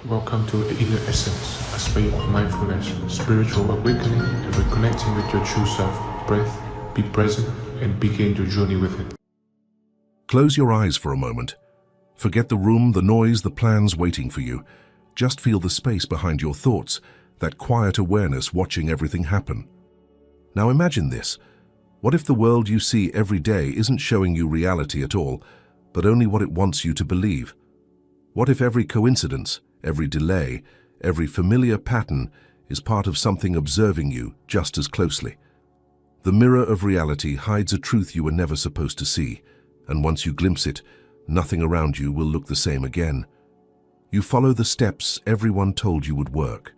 Welcome to the Inner Essence, a space of mindfulness, spiritual awakening, and reconnecting with your true self. Breath, be present, and begin your journey with it. Close your eyes for a moment. Forget the room, the noise, the plans waiting for you. Just feel the space behind your thoughts, that quiet awareness watching everything happen. Now imagine this. What if the world you see every day isn't showing you reality at all, but only what it wants you to believe? What if every coincidence, every delay, every familiar pattern is part of something observing you just as closely? The mirror of reality hides a truth you were never supposed to see, and once you glimpse it, nothing around you will look the same again. You follow the steps everyone told you would work.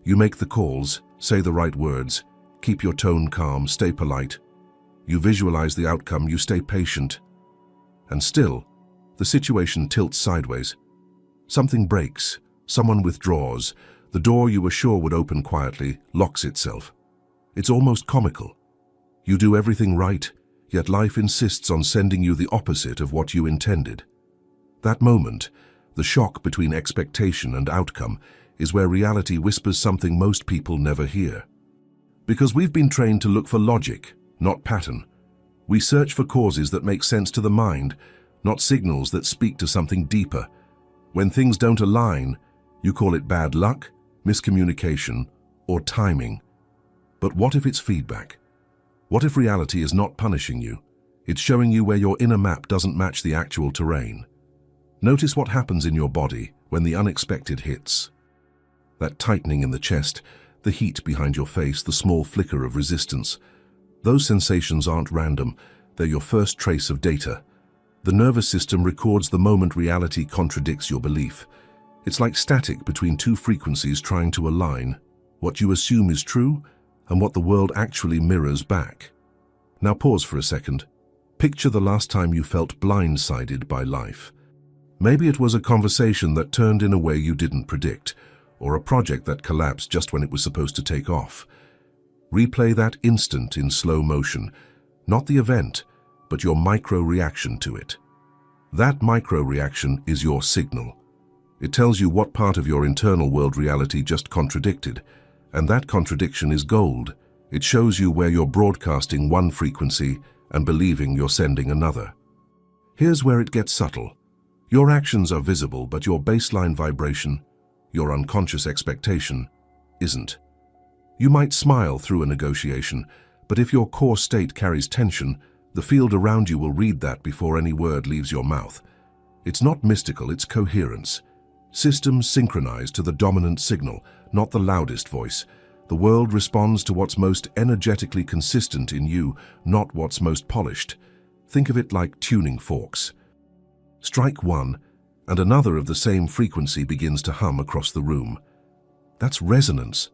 You make the calls, say the right words, keep your tone calm, stay polite. You visualize the outcome, you stay patient. And still, the situation tilts sideways. Something breaks, someone withdraws, the door you were sure would open quietly locks itself. It's almost comical. You do everything right, yet life insists on sending you the opposite of what you intended. That moment, the shock between expectation and outcome, is where reality whispers something most people never hear. Because we've been trained to look for logic, not pattern. We search for causes that make sense to the mind, not signals that speak to something deeper. When things don't align, you call it bad luck, miscommunication, or timing. But what if it's feedback? What if reality is not punishing you? It's showing you where your inner map doesn't match the actual terrain. Notice what happens in your body when the unexpected hits. That tightening in the chest, the heat behind your face, the small flicker of resistance. Those sensations aren't random, they're your first trace of data. The nervous system records the moment reality contradicts your belief. It's like static between two frequencies trying to align, what you assume is true and what the world actually mirrors back. Now pause for a second. Picture the last time you felt blindsided by life. Maybe it was a conversation that turned in a way you didn't predict, or a project that collapsed just when it was supposed to take off. Replay that instant in slow motion, not the event, but your micro-reaction to it. That micro-reaction is your signal. It tells you what part of your internal world reality just contradicted, and that contradiction is gold. It shows you where you're broadcasting one frequency and believing you're sending another. Here's where it gets subtle. Your actions are visible, but your baseline vibration, your unconscious expectation, isn't. You might smile through a negotiation, but if your core state carries tension, the field around you will read that before any word leaves your mouth. It's not mystical, it's coherence. Systems synchronize to the dominant signal, not the loudest voice. The world responds to what's most energetically consistent in you, not what's most polished. Think of it like tuning forks. Strike one, and another of the same frequency begins to hum across the room. That's resonance.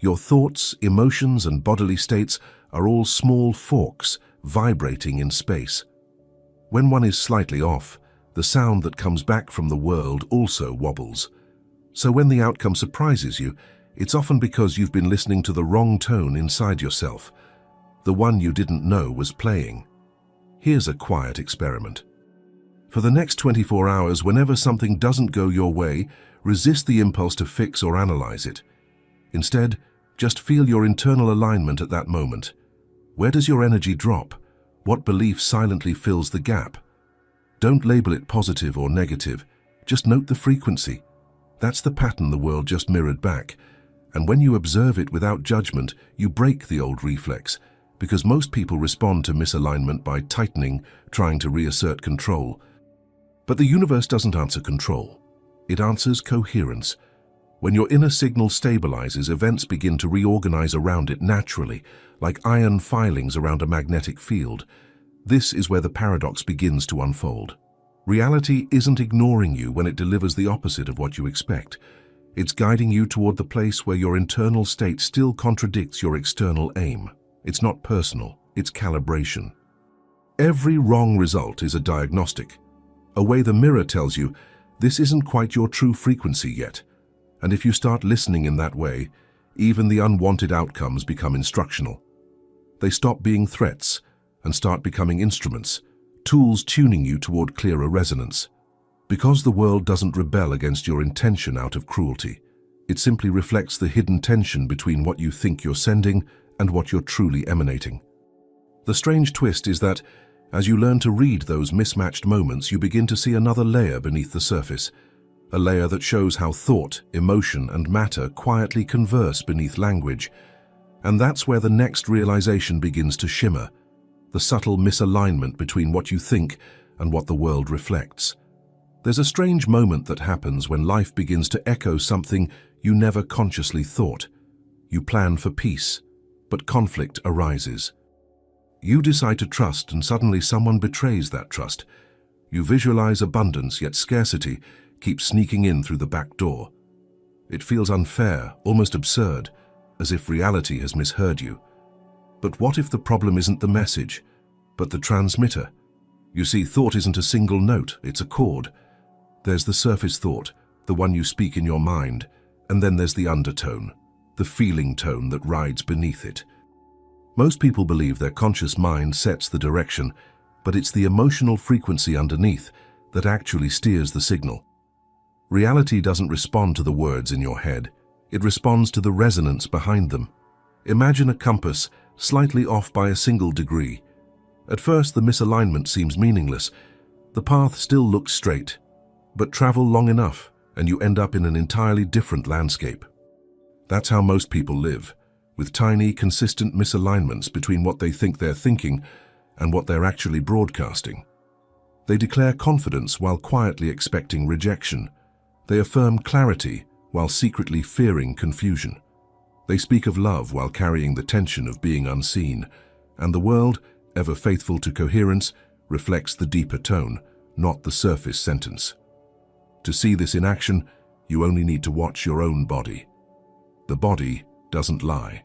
Your thoughts, emotions, and bodily states are all small forks vibrating in space. When one is slightly off, the sound that comes back from the world also wobbles. So when the outcome surprises you, it's often because you've been listening to the wrong tone inside yourself, the one you didn't know was playing. Here's a quiet experiment. For the next 24 hours, whenever something doesn't go your way, resist the impulse to fix or analyze it. Instead, just feel your internal alignment at that moment. Where does your energy drop? What belief silently fills the gap? Don't label it positive or negative. Just note the frequency. That's the pattern the world just mirrored back. And when you observe it without judgment, you break the old reflex, because most people respond to misalignment by tightening, trying to reassert control. But the universe doesn't answer control. It answers coherence. When your inner signal stabilizes, events begin to reorganize around it naturally, like iron filings around a magnetic field. This is where the paradox begins to unfold. Reality isn't ignoring you when it delivers the opposite of what you expect. It's guiding you toward the place where your internal state still contradicts your external aim. It's not personal, it's calibration. Every wrong result is a diagnostic, a way the mirror tells you, this isn't quite your true frequency yet. And if you start listening in that way, even the unwanted outcomes become instructional. They stop being threats and start becoming instruments, tools tuning you toward clearer resonance. Because the world doesn't rebel against your intention out of cruelty. It simply reflects the hidden tension between what you think you're sending and what you're truly emanating. The strange twist is that, as you learn to read those mismatched moments, you begin to see another layer beneath the surface, a layer that shows how thought, emotion, and matter quietly converse beneath language. And that's where the next realization begins to shimmer, the subtle misalignment between what you think and what the world reflects. There's a strange moment that happens when life begins to echo something you never consciously thought. You plan for peace, but conflict arises. You decide to trust, and suddenly someone betrays that trust. You visualize abundance, yet scarcity keeps sneaking in through the back door. It feels unfair, almost absurd, as if reality has misheard you. But what if the problem isn't the message, but the transmitter? You see, thought isn't a single note, it's a chord. There's the surface thought, the one you speak in your mind, and then there's the undertone, the feeling tone that rides beneath it. Most people believe their conscious mind sets the direction, but it's the emotional frequency underneath that actually steers the signal. Reality doesn't respond to the words in your head, it responds to the resonance behind them. Imagine a compass slightly off by a single degree. At first, the misalignment seems meaningless. The path still looks straight, but travel long enough and you end up in an entirely different landscape. That's how most people live, with tiny, consistent misalignments between what they think they're thinking and what they're actually broadcasting. They declare confidence while quietly expecting rejection. They affirm clarity while secretly fearing confusion. They speak of love while carrying the tension of being unseen. And the world, ever faithful to coherence, reflects the deeper tone, not the surface sentence. To see this in action, you only need to watch your own body. The body doesn't lie.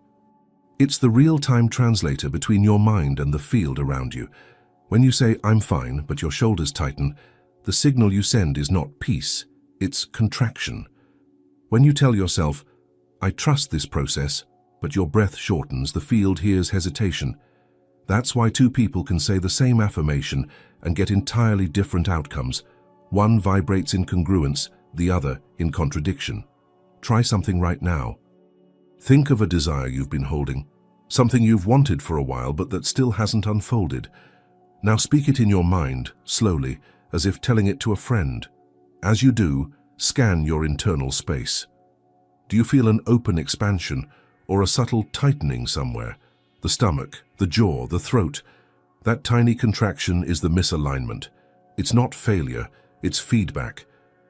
It's the real-time translator between your mind and the field around you. When you say, "I'm fine," but your shoulders tighten, the signal you send is not peace, it's contraction. When you tell yourself, "I trust this process," but your breath shortens, the field hears hesitation. That's why two people can say the same affirmation and get entirely different outcomes. One vibrates in congruence, the other in contradiction. Try something right now. Think of a desire you've been holding, something you've wanted for a while but that still hasn't unfolded. Now speak it in your mind, slowly, as if telling it to a friend. As you do, scan your internal space. Do you feel an open expansion or a subtle tightening somewhere? The stomach, the jaw, the throat. That tiny contraction is the misalignment. It's not failure, it's feedback.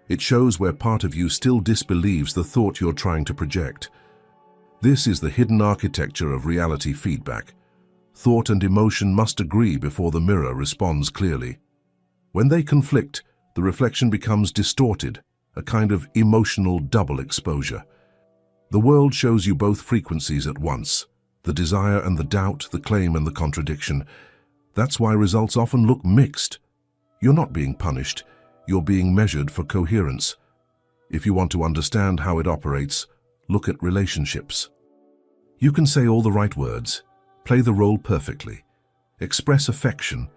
It shows where part of you still disbelieves the thought you're trying to project. This is the hidden architecture of reality feedback. Thought and emotion must agree before the mirror responds clearly. When they conflict, the reflection becomes distorted, a kind of emotional double exposure. The world shows you both frequencies at once, the desire and the doubt, the claim and the contradiction. That's why results often look mixed. You're not being punished, you're being measured for coherence. If you want to understand how it operates, look at relationships. You can say all the right words, play the role perfectly, express affection,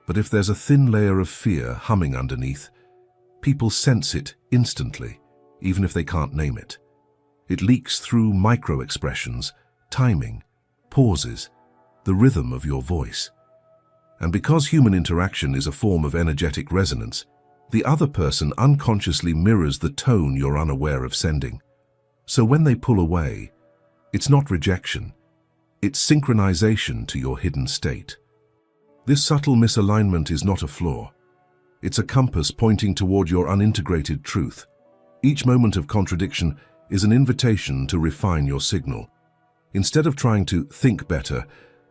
but if there's a thin layer of fear humming underneath, people sense it instantly, even if they can't name it. It leaks through micro-expressions, timing, pauses, the rhythm of your voice. And because human interaction is a form of energetic resonance, the other person unconsciously mirrors the tone you're unaware of sending. So when they pull away, it's not rejection, it's synchronization to your hidden state. This subtle misalignment is not a flaw. It's a compass pointing toward your unintegrated truth. Each moment of contradiction is an invitation to refine your signal. Instead of trying to think better,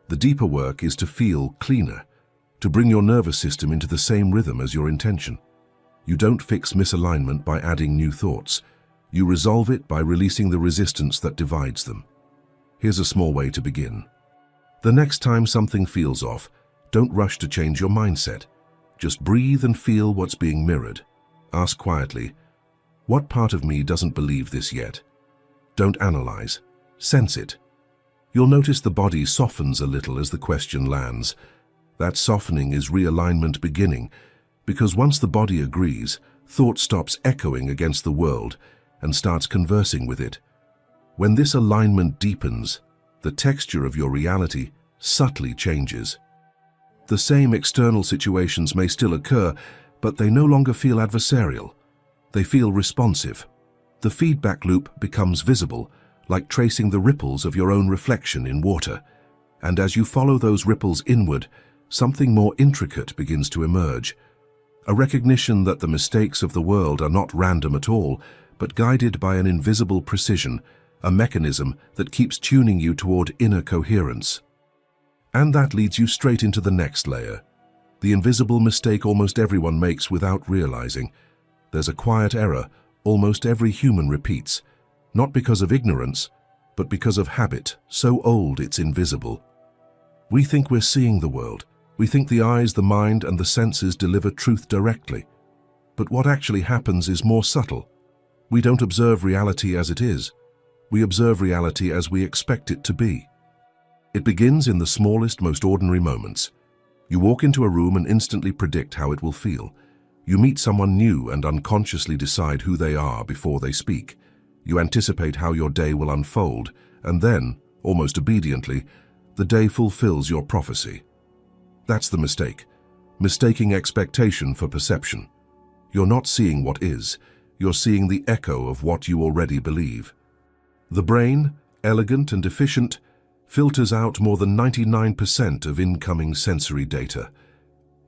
the deeper work is to feel cleaner, to bring your nervous system into the same rhythm as your intention. You don't fix misalignment by adding new thoughts. You resolve it by releasing the resistance that divides them. Here's a small way to begin. The next time something feels off, don't rush to change your mindset. Just breathe and feel what's being mirrored. Ask quietly, what part of me doesn't believe this yet? Don't analyze, sense it. You'll notice the body softens a little as the question lands. That softening is realignment beginning, because once the body agrees, thought stops echoing against the world and starts conversing with it. When this alignment deepens, the texture of your reality subtly changes. The same external situations may still occur, but they no longer feel adversarial. They feel responsive. The feedback loop becomes visible, like tracing the ripples of your own reflection in water. And as you follow those ripples inward, something more intricate begins to emerge. A recognition that the mistakes of the world are not random at all, but guided by an invisible precision, a mechanism that keeps tuning you toward inner coherence. And that leads you straight into the next layer. The invisible mistake almost everyone makes without realizing. There's a quiet error almost every human repeats, not because of ignorance, but because of habit, so old it's invisible. We think we're seeing the world. We think the eyes, the mind, and the senses deliver truth directly. But what actually happens is more subtle. We don't observe reality as it is. We observe reality as we expect it to be. It begins in the smallest, most ordinary moments. You walk into a room and instantly predict how it will feel. You meet someone new and unconsciously decide who they are before they speak. You anticipate how your day will unfold, and then, almost obediently, the day fulfills your prophecy. That's the mistake. Mistaking expectation for perception. You're not seeing what is. You're seeing the echo of what you already believe. The brain, elegant and efficient, filters out more than 99% of incoming sensory data.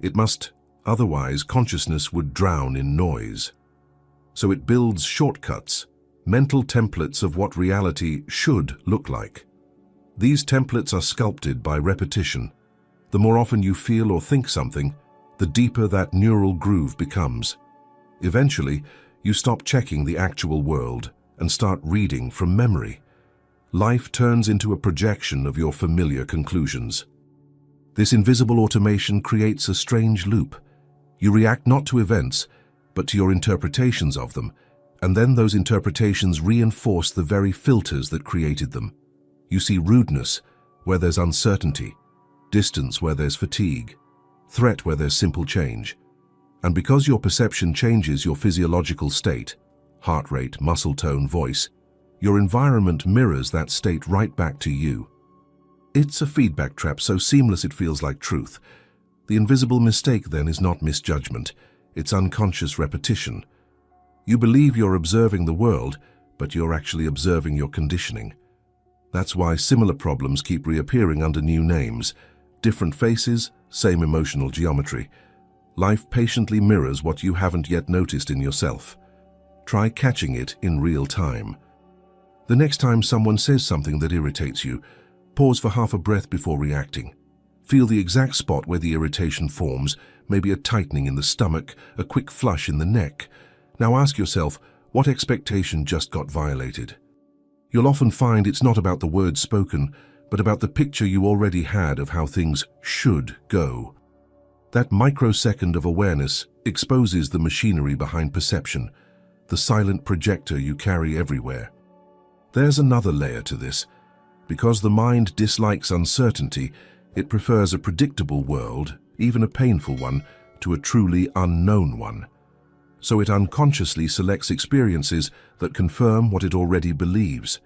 It must, otherwise consciousness would drown in noise. So it builds shortcuts, mental templates of what reality should look like. These templates are sculpted by repetition. The more often you feel or think something, the deeper that neural groove becomes. Eventually, you stop checking the actual world and start reading from memory. Life turns into a projection of your familiar conclusions. This invisible automation creates a strange loop. You react not to events, but to your interpretations of them, and then those interpretations reinforce the very filters that created them. You see rudeness where there's uncertainty, distance where there's fatigue, threat where there's simple change. And because your perception changes your physiological state, heart rate, muscle tone, voice, your environment mirrors that state right back to you. It's a feedback trap so seamless it feels like truth. The invisible mistake then is not misjudgment, it's unconscious repetition. You believe you're observing the world, but you're actually observing your conditioning. That's why similar problems keep reappearing under new names. Different faces, same emotional geometry. Life patiently mirrors what you haven't yet noticed in yourself. Try catching it in real time. The next time someone says something that irritates you, pause for half a breath before reacting. Feel the exact spot where the irritation forms, maybe a tightening in the stomach, a quick flush in the neck. Now ask yourself, what expectation just got violated? You'll often find it's not about the words spoken, but about the picture you already had of how things should go. That microsecond of awareness exposes the machinery behind perception, the silent projector you carry everywhere. There's another layer to this. Because the mind dislikes uncertainty, it prefers a predictable world, even a painful one, to a truly unknown one. So it unconsciously selects experiences that confirm what it already believes.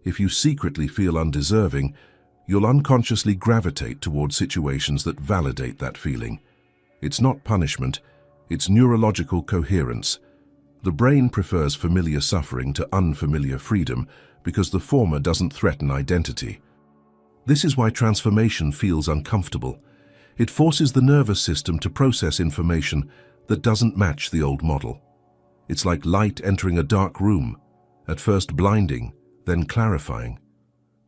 If you secretly feel undeserving, you'll unconsciously gravitate toward situations that validate that feeling. It's not punishment, it's neurological coherence. The brain prefers familiar suffering to unfamiliar freedom because the former doesn't threaten identity. This is why transformation feels uncomfortable. It forces the nervous system to process information that doesn't match the old model. It's like light entering a dark room, at first blinding, then clarifying.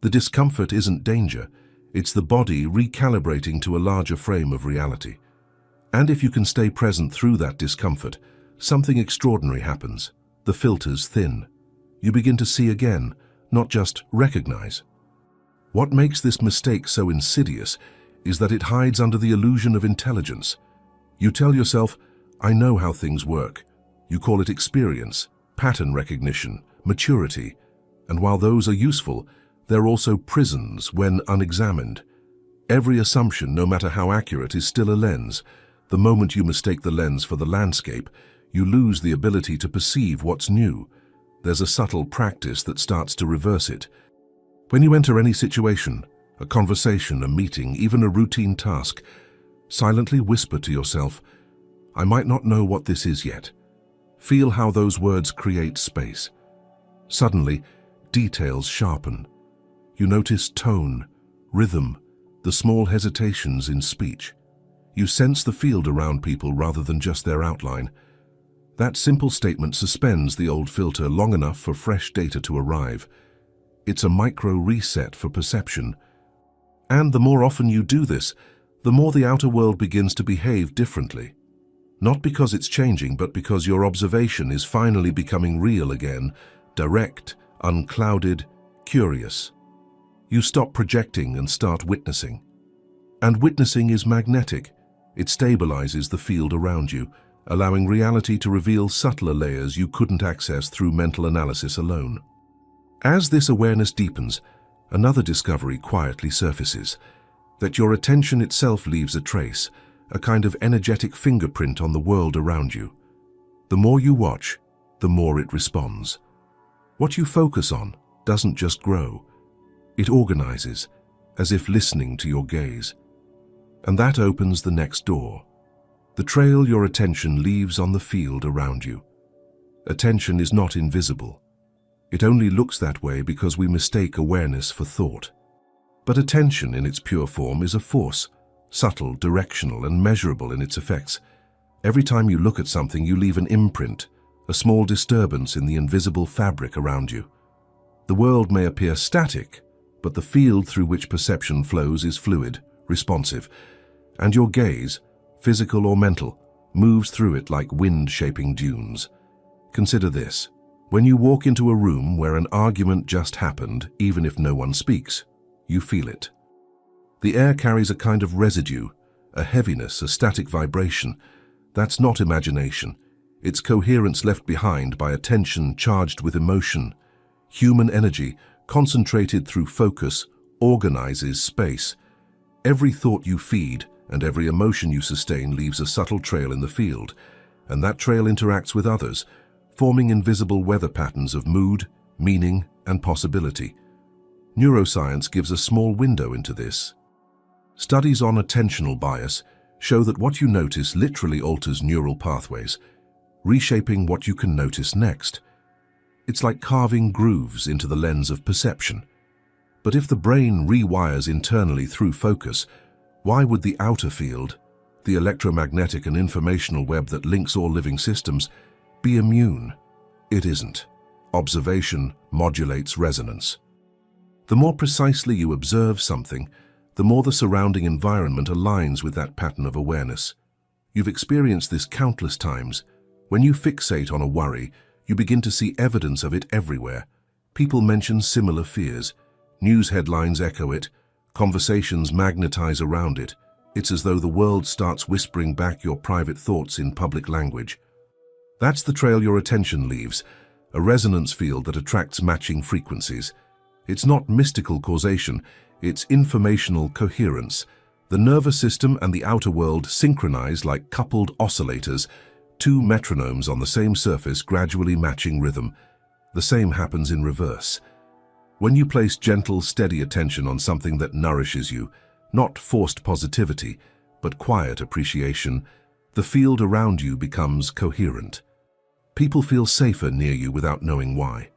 The discomfort isn't danger, it's the body recalibrating to a larger frame of reality. And if you can stay present through that discomfort, something extraordinary happens. The filters thin. You begin to see again, not just recognize. What makes this mistake so insidious is that it hides under the illusion of intelligence. You tell yourself, I know how things work. You call it experience, pattern recognition, maturity. And while those are useful, they're also prisons when unexamined. Every assumption, no matter how accurate, is still a lens. The moment you mistake the lens for the landscape, You lose the ability to perceive what's new. There's a subtle practice that starts to reverse it. When you enter any situation, a conversation, a meeting, even a routine task, silently whisper to yourself, "I might not know what this is yet." Feel how those words create space. Suddenly, details sharpen. You notice tone, rhythm, the small hesitations in speech. You sense the field around people rather than just their outline. That simple statement suspends the old filter long enough for fresh data to arrive. It's a micro reset for perception. And the more often you do this, the more the outer world begins to behave differently. Not because it's changing, but because your observation is finally becoming real again, direct, unclouded, curious. You stop projecting and start witnessing. And witnessing is magnetic. It stabilizes the field around you, allowing reality to reveal subtler layers you couldn't access through mental analysis alone. As this awareness deepens, another discovery quietly surfaces, that your attention itself leaves a trace, a kind of energetic fingerprint on the world around you. The more you watch, the more it responds. What you focus on doesn't just grow. It organizes, as if listening to your gaze. And that opens the next door. The trail your attention leaves on the field around you. Attention is not invisible. It only looks that way because we mistake awareness for thought. But attention in its pure form is a force, subtle, directional, and measurable in its effects. Every time you look at something, you leave an imprint, a small disturbance in the invisible fabric around you. The world may appear static, but the field through which perception flows is fluid, responsive, and your gaze, physical or mental, moves through it like wind shaping dunes. Consider this. When you walk into a room where an argument just happened, even if no one speaks, you feel it. The air carries a kind of residue, a heaviness, a static vibration. That's not imagination. It's coherence left behind by attention charged with emotion. Human energy, concentrated through focus, organizes space. Every thought you feed and every emotion you sustain leaves a subtle trail in the field, and that trail interacts with others, forming invisible weather patterns of mood, meaning, and possibility. Neuroscience gives a small window into this. Studies on attentional bias show that what you notice literally alters neural pathways, reshaping what you can notice next. It's like carving grooves into the lens of perception. But if the brain rewires internally through focus, why would the outer field, the electromagnetic and informational web that links all living systems, be immune? It isn't. Observation modulates resonance. The more precisely you observe something, the more the surrounding environment aligns with that pattern of awareness. You've experienced this countless times. When you fixate on a worry, you begin to see evidence of it everywhere. People mention similar fears. News headlines echo it. Conversations magnetize around it. It's as though the world starts whispering back your private thoughts in public language. That's the trail your attention leaves, a resonance field that attracts matching frequencies. It's not mystical causation, it's informational coherence. The nervous system and the outer world synchronize like coupled oscillators, two metronomes on the same surface gradually matching rhythm. The same happens in reverse. When you place gentle, steady attention on something that nourishes you, not forced positivity, but quiet appreciation, the field around you becomes coherent. People feel safer near you without knowing why.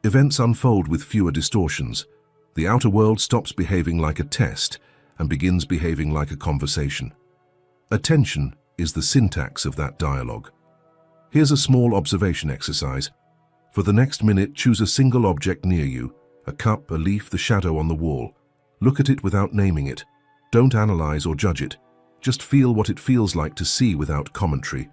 Events unfold with fewer distortions. The outer world stops behaving like a test and begins behaving like a conversation. Attention is the syntax of that dialogue. Here's a small observation exercise. For the next minute, choose a single object near you, a cup, a leaf, the shadow on the wall. Look at it without naming it. Don't analyze or judge it. Just feel what it feels like to see without commentary.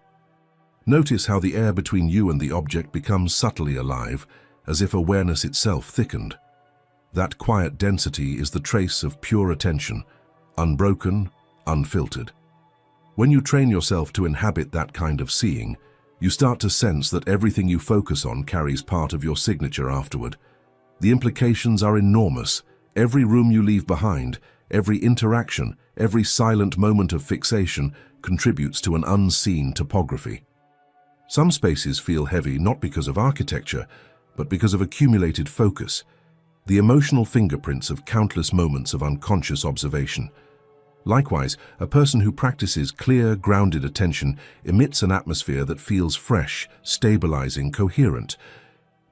Notice how the air between you and the object becomes subtly alive, as if awareness itself thickened. That quiet density is the trace of pure attention, unbroken, unfiltered. When you train yourself to inhabit that kind of seeing, you start to sense that everything you focus on carries part of your signature afterward. The implications are enormous. Every room you leave behind, every interaction, every silent moment of fixation contributes to an unseen topography. Some spaces feel heavy not because of architecture, but because of accumulated focus, the emotional fingerprints of countless moments of unconscious observation. Likewise, a person who practices clear, grounded attention emits an atmosphere that feels fresh, stabilizing, coherent.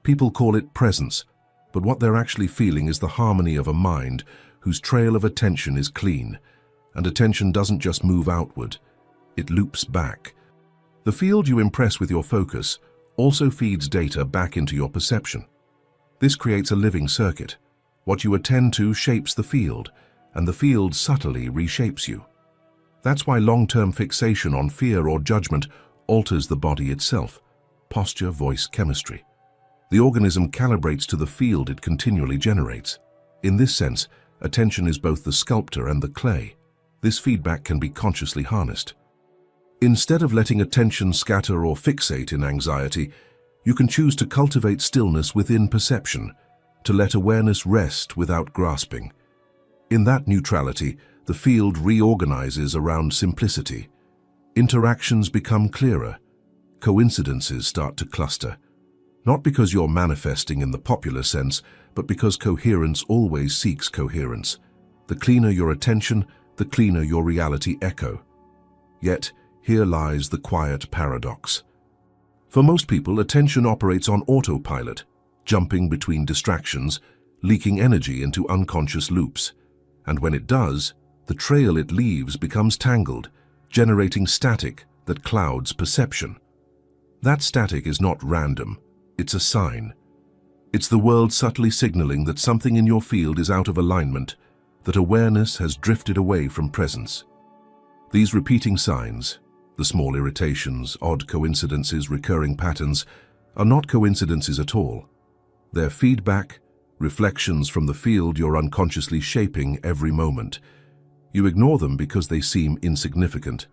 People call it presence, but what they're actually feeling is the harmony of a mind whose trail of attention is clean, and attention doesn't just move outward, it loops back. The field you impress with your focus also feeds data back into your perception. This creates a living circuit. What you attend to shapes the field, and the field subtly reshapes you. That's why long-term fixation on fear or judgment alters the body itself, posture, voice, chemistry. The organism calibrates to the field it continually generates. In this sense, attention is both the sculptor and the clay. This feedback can be consciously harnessed. Instead of letting attention scatter or fixate in anxiety, you can choose to cultivate stillness within perception, to let awareness rest without grasping. In that neutrality, the field reorganizes around simplicity. Interactions become clearer. Coincidences start to cluster. Not because you're manifesting in the popular sense, but because coherence always seeks coherence. The cleaner your attention, the cleaner your reality echo. Yet, here lies the quiet paradox. For most people, attention operates on autopilot, jumping between distractions, leaking energy into unconscious loops. And when it does, the trail it leaves becomes tangled, generating static that clouds perception. That static is not random, it's a sign. It's the world subtly signaling that something in your field is out of alignment, that awareness has drifted away from presence. These repeating signs, the small irritations, odd coincidences, recurring patterns, are not coincidences at all. They're feedback, reflections from the field you're unconsciously shaping every moment. You ignore them because they seem insignificant.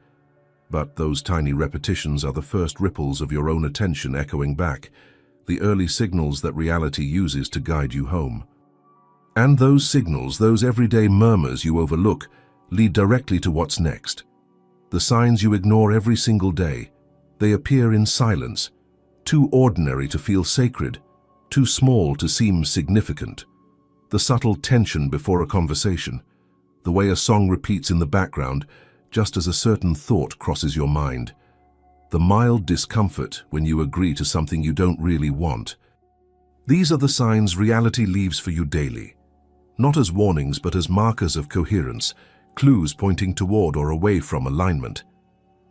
But those tiny repetitions are the first ripples of your own attention echoing back, the early signals that reality uses to guide you home. And those signals, those everyday murmurs you overlook, lead directly to what's next. The signs you ignore every single day, they appear in silence, too ordinary to feel sacred, too small to seem significant. The subtle tension before a conversation, the way a song repeats in the background just as a certain thought crosses your mind, the mild discomfort when you agree to something you don't really want. These are the signs reality leaves for you daily, not as warnings but as markers of coherence, clues pointing toward or away from alignment.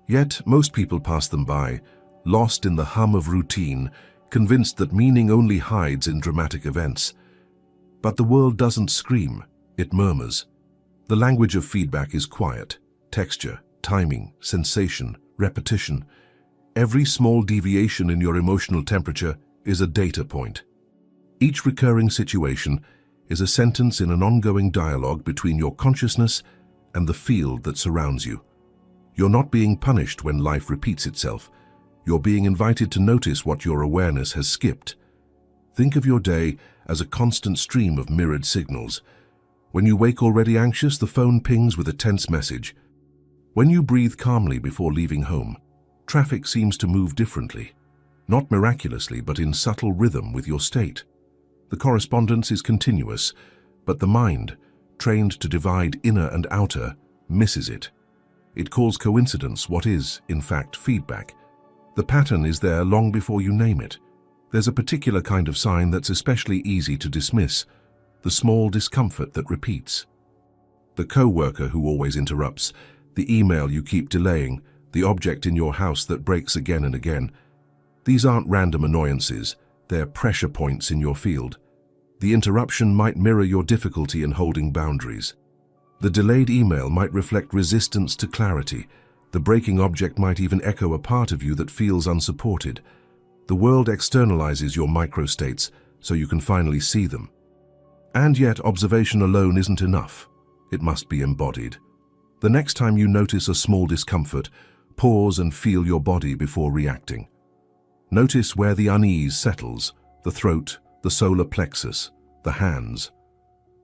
Yet most people pass them by, lost in the hum of routine, convinced that meaning only hides in dramatic events. But the world doesn't scream, it murmurs. The language of feedback is quiet, texture, timing, sensation, repetition. Every small deviation in your emotional temperature is a data point. Each recurring situation is a sentence in an ongoing dialogue between your consciousness and the field that surrounds you. You're not being punished when life repeats itself. You're being invited to notice what your awareness has skipped. Think of your day as a constant stream of mirrored signals. When you wake already anxious, the phone pings with a tense message. When you breathe calmly before leaving home, traffic seems to move differently, not miraculously, but in subtle rhythm with your state. The correspondence is continuous, but the mind, trained to divide inner and outer, misses it. It calls coincidence what is, in fact, feedback. The pattern is there long before you name it. There's a particular kind of sign that's especially easy to dismiss, the small discomfort that repeats. The co-worker who always interrupts, the email you keep delaying, the object in your house that breaks again and again. These aren't random annoyances, they're pressure points in your field. The interruption might mirror your difficulty in holding boundaries. The delayed email might reflect resistance to clarity. The breaking object might even echo a part of you that feels unsupported. The world externalizes your microstates so you can finally see them. And yet, observation alone isn't enough. It must be embodied. The next time you notice a small discomfort, pause and feel your body before reacting. Notice where the unease settles, the throat, the solar plexus, the hands.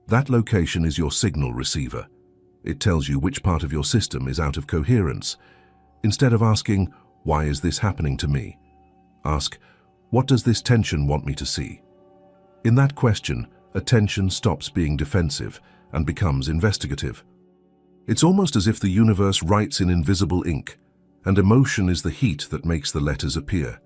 That location is your signal receiver. It tells you which part of your system is out of coherence. Instead of asking, "Why is this happening to me?" Ask, what does this tension want me to see? In that question, attention stops being defensive and becomes investigative. It's almost as if the universe writes in invisible ink, and emotion is the heat that makes the letters appear.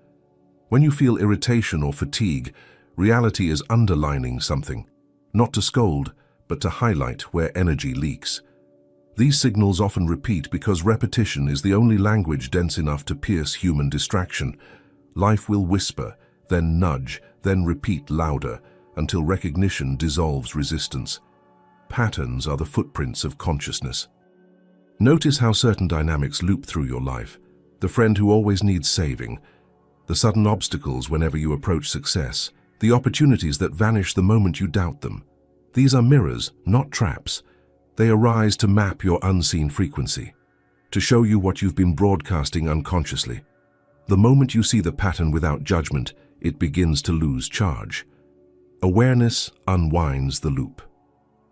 When you feel irritation or fatigue, reality is underlining something, not to scold, but to highlight where energy leaks. These signals often repeat because repetition is the only language dense enough to pierce human distraction. Life will whisper, then nudge, then repeat louder, until recognition dissolves resistance. Patterns are the footprints of consciousness. Notice how certain dynamics loop through your life. The friend who always needs saving, the sudden obstacles whenever you approach success, the opportunities that vanish the moment you doubt them. These are mirrors, not traps. They arise to map your unseen frequency, to show you what you've been broadcasting unconsciously. The moment you see the pattern without judgment, it begins to lose charge. Awareness unwinds the loop.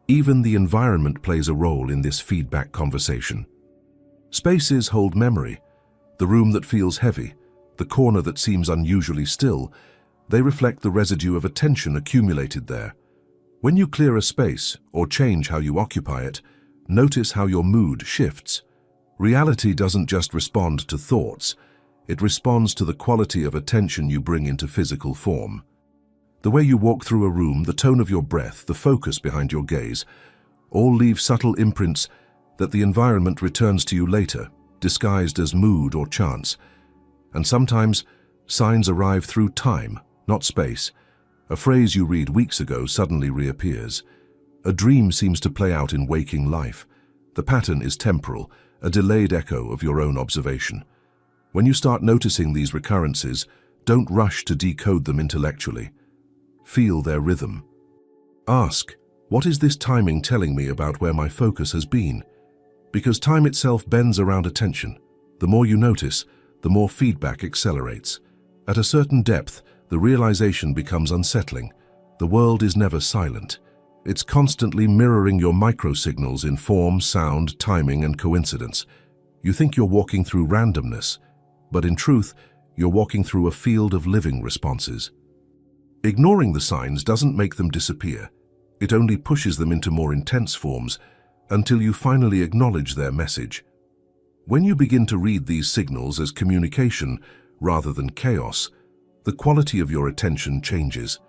Even the environment plays a role in this feedback conversation. Spaces hold memory. The room that feels heavy, the corner that seems unusually still, they reflect the residue of attention accumulated there. When you clear a space or change how you occupy it, notice how your mood shifts. Reality doesn't just respond to thoughts, it responds to the quality of attention you bring into physical form. The way you walk through a room, the tone of your breath, the focus behind your gaze, all leave subtle imprints that the environment returns to you later, disguised as mood or chance. And sometimes, signs arrive through time, not space. A phrase you read weeks ago suddenly reappears. A dream seems to play out in waking life. The pattern is temporal, a delayed echo of your own observation. When you start noticing these recurrences, don't rush to decode them intellectually. Feel their rhythm. Ask, what is this timing telling me about where my focus has been? Because time itself bends around attention. The more you notice, the more feedback accelerates. At a certain depth, the realization becomes unsettling. The world is never silent. It's constantly mirroring your microsignals in form, sound, timing, and coincidence. You think you're walking through randomness, but in truth, you're walking through a field of living responses. Ignoring the signs doesn't make them disappear. It only pushes them into more intense forms until you finally acknowledge their message. When you begin to read these signals as communication rather than chaos, the quality of your attention changes.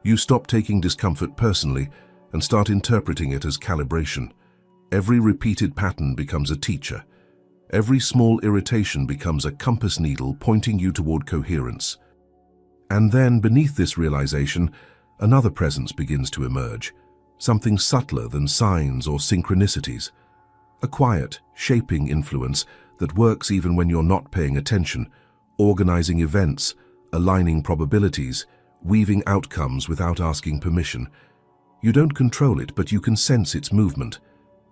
You stop taking discomfort personally and start interpreting it as calibration. Every repeated pattern becomes a teacher. Every small irritation becomes a compass needle pointing you toward coherence. And then, beneath this realization, another presence begins to emerge, something subtler than signs or synchronicities. A quiet, shaping influence that works even when you're not paying attention, organizing events, aligning probabilities, weaving outcomes without asking permission. You don't control it, but you can sense its movement.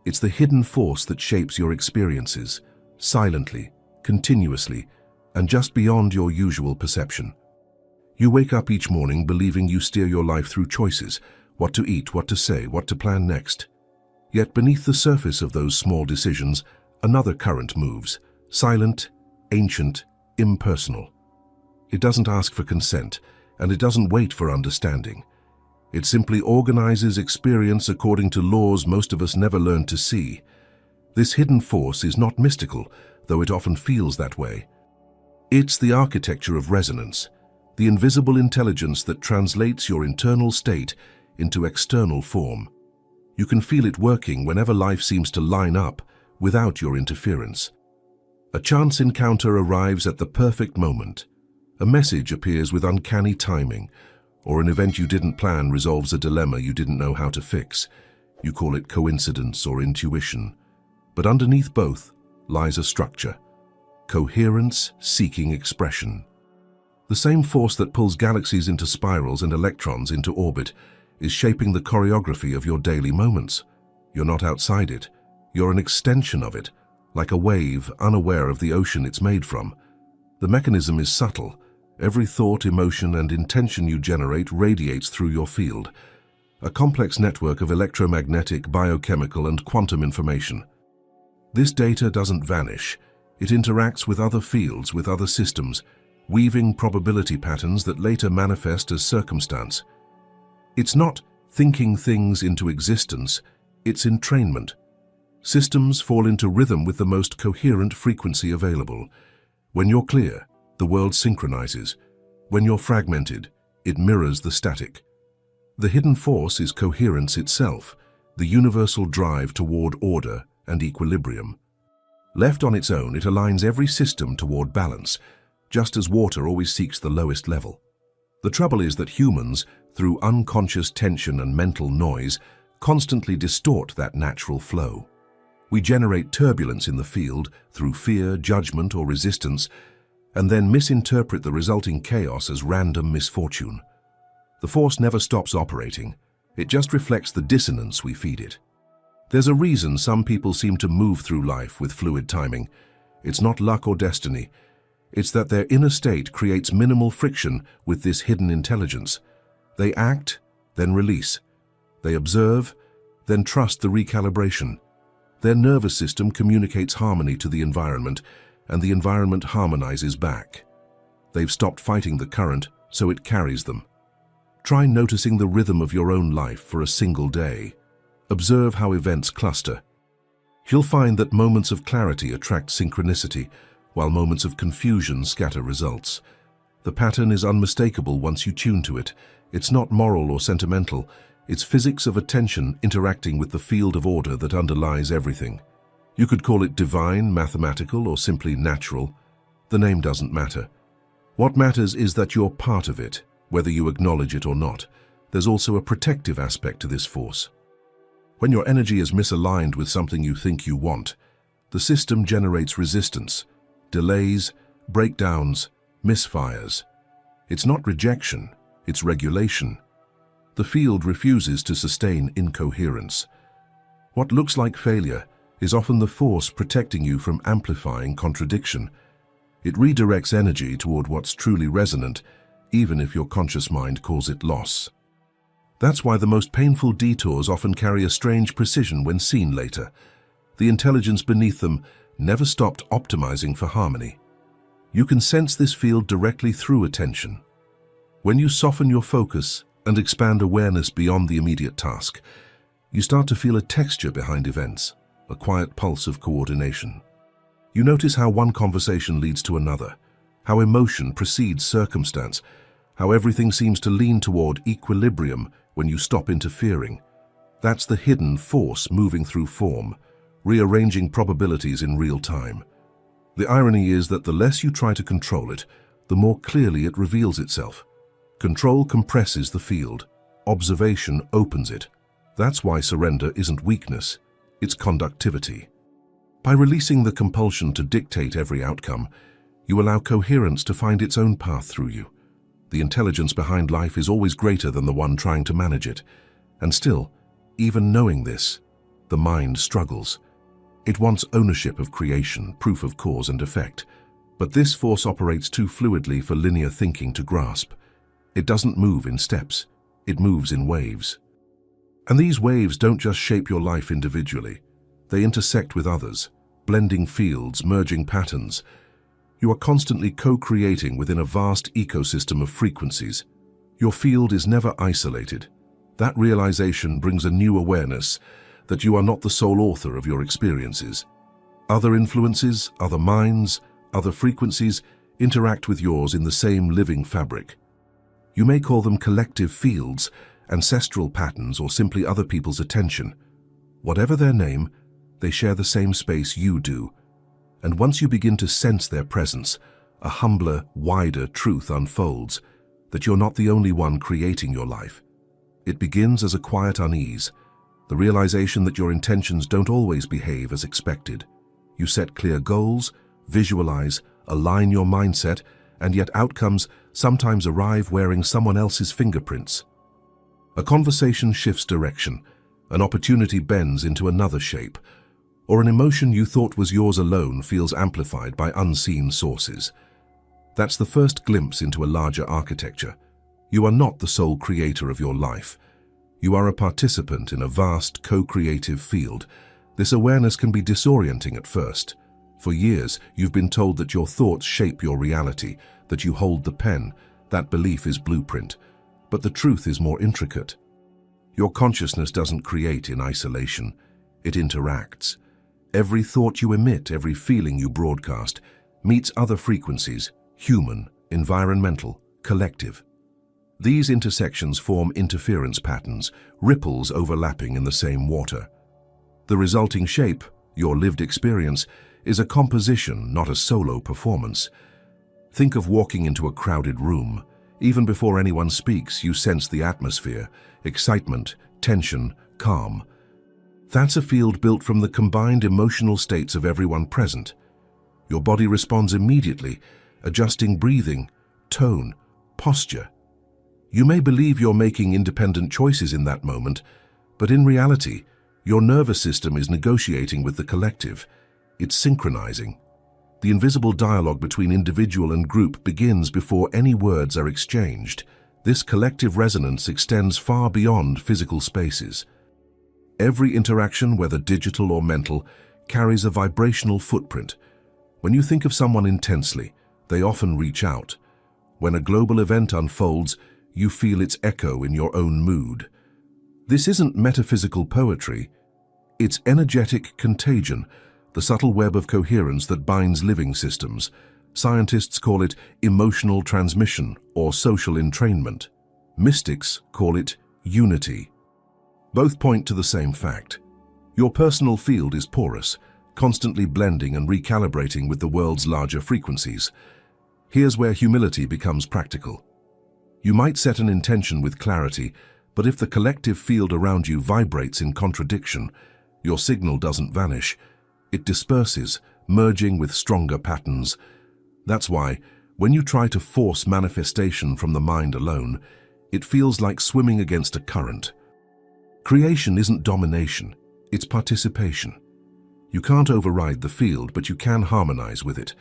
It's the hidden force that shapes your experiences, silently, continuously, and just beyond your usual perception. You wake up each morning believing you steer your life through choices, what to eat, what to say, what to plan next. Yet beneath the surface of those small decisions, another current moves, silent, ancient, impersonal. It doesn't ask for consent, and it doesn't wait for understanding. It simply organizes experience according to laws most of us never learn to see. This hidden force is not mystical, though it often feels that way. It's the architecture of resonance, the invisible intelligence that translates your internal state into external form. You can feel it working whenever life seems to line up without your interference. A chance encounter arrives at the perfect moment. A message appears with uncanny timing, or an event you didn't plan resolves a dilemma you didn't know how to fix. You call it coincidence or intuition. But underneath both lies a structure, coherence seeking expression. The same force that pulls galaxies into spirals and electrons into orbit is shaping the choreography of your daily moments. You're not outside it. You're an extension of it, like a wave unaware of the ocean it's made from. The mechanism is subtle. Every thought, emotion, and intention you generate radiates through your field, a complex network of electromagnetic, biochemical, and quantum information. This data doesn't vanish. It interacts with other fields, with other systems, weaving probability patterns that later manifest as circumstance. It's not thinking things into existence, it's entrainment. Systems fall into rhythm with the most coherent frequency available. When you're clear, the world synchronizes. When you're fragmented, it mirrors the static. The hidden force is coherence itself, the universal drive toward order and equilibrium. Left on its own, it aligns every system toward balance, just as water always seeks the lowest level. The trouble is that humans, through unconscious tension and mental noise, constantly distort that natural flow. We generate turbulence in the field through fear, judgment, or resistance, and then misinterpret the resulting chaos as random misfortune. The force never stops operating. It just reflects the dissonance we feed it. There's a reason some people seem to move through life with fluid timing. It's not luck or destiny. It's that their inner state creates minimal friction with this hidden intelligence. They act, then release. They observe, then trust the recalibration. Their nervous system communicates harmony to the environment, and the environment harmonizes back. They've stopped fighting the current, so it carries them. Try noticing the rhythm of your own life for a single day. Observe how events cluster. You'll find that moments of clarity attract synchronicity, while moments of confusion scatter results. The pattern is unmistakable once you tune to it. It's not moral or sentimental. It's physics of attention interacting with the field of order that underlies everything. You could call it divine, mathematical, or simply natural. The name doesn't matter. What matters is that you're part of it, whether you acknowledge it or not. There's also a protective aspect to this force. When your energy is misaligned with something you think you want, the system generates resistance, delays, breakdowns, misfires. It's not rejection, it's regulation. The field refuses to sustain incoherence. What looks like failure is often the force protecting you from amplifying contradiction. It redirects energy toward what's truly resonant, even if your conscious mind calls it loss. That's why the most painful detours often carry a strange precision when seen later. The intelligence beneath them never stopped optimizing for harmony. You can sense this field directly through attention. When you soften your focus and expand awareness beyond the immediate task, you start to feel a texture behind events, a quiet pulse of coordination. You notice how one conversation leads to another, how emotion precedes circumstance, how everything seems to lean toward equilibrium when you stop interfering. That's the hidden force moving through form, rearranging probabilities in real time. The irony is that the less you try to control it, the more clearly it reveals itself. Control compresses the field. Observation opens it. That's why surrender isn't weakness, it's conductivity. By releasing the compulsion to dictate every outcome, you allow coherence to find its own path through you. The intelligence behind life is always greater than the one trying to manage it. And still, even knowing this, the mind struggles. It wants ownership of creation, proof of cause and effect. But this force operates too fluidly for linear thinking to grasp. It doesn't move in steps, it moves in waves. And these waves don't just shape your life individually. They intersect with others, blending fields, merging patterns. You are constantly co-creating within a vast ecosystem of frequencies. Your field is never isolated. That realization brings a new awareness that you are not the sole author of your experiences. Other influences, other minds, other frequencies interact with yours in the same living fabric. You may call them collective fields, ancestral patterns, or simply other people's attention. Whatever their name, they share the same space you do. And once you begin to sense their presence, a humbler, wider truth unfolds, that you're not the only one creating your life. It begins as a quiet unease, the realization that your intentions don't always behave as expected. You set clear goals, visualize, align your mindset, and yet outcomes sometimes arrive wearing someone else's fingerprints. A conversation shifts direction, an opportunity bends into another shape, or an emotion you thought was yours alone feels amplified by unseen sources. That's the first glimpse into a larger architecture. You are not the sole creator of your life. You are a participant in a vast, co-creative field. This awareness can be disorienting at first. For years, you've been told that your thoughts shape your reality, that you hold the pen, that belief is blueprint. But the truth is more intricate. Your consciousness doesn't create in isolation. It interacts. Every thought you emit, every feeling you broadcast, meets other frequencies, human, environmental, collective. These intersections form interference patterns, ripples overlapping in the same water. The resulting shape, your lived experience, is a composition, not a solo performance. Think of walking into a crowded room. Even before anyone speaks, you sense the atmosphere, excitement, tension, calm. That's a field built from the combined emotional states of everyone present. Your body responds immediately, adjusting breathing, tone, posture. You may believe you're making independent choices in that moment, but in reality, your nervous system is negotiating with the collective. It's synchronizing. The invisible dialogue between individual and group begins before any words are exchanged. This collective resonance extends far beyond physical spaces. Every interaction, whether digital or mental, carries a vibrational footprint. When you think of someone intensely, they often reach out. When a global event unfolds, you feel its echo in your own mood. This isn't metaphysical poetry. It's energetic contagion, the subtle web of coherence that binds living systems. Scientists call it emotional transmission or social entrainment. Mystics call it unity. Both point to the same fact. Your personal field is porous, constantly blending and recalibrating with the world's larger frequencies. Here's where humility becomes practical. You might set an intention with clarity, but if the collective field around you vibrates in contradiction, your signal doesn't vanish. It disperses, merging with stronger patterns. That's why, when you try to force manifestation from the mind alone, it feels like swimming against a current. Creation isn't domination, it's participation. You can't override the field, but you can harmonize with it.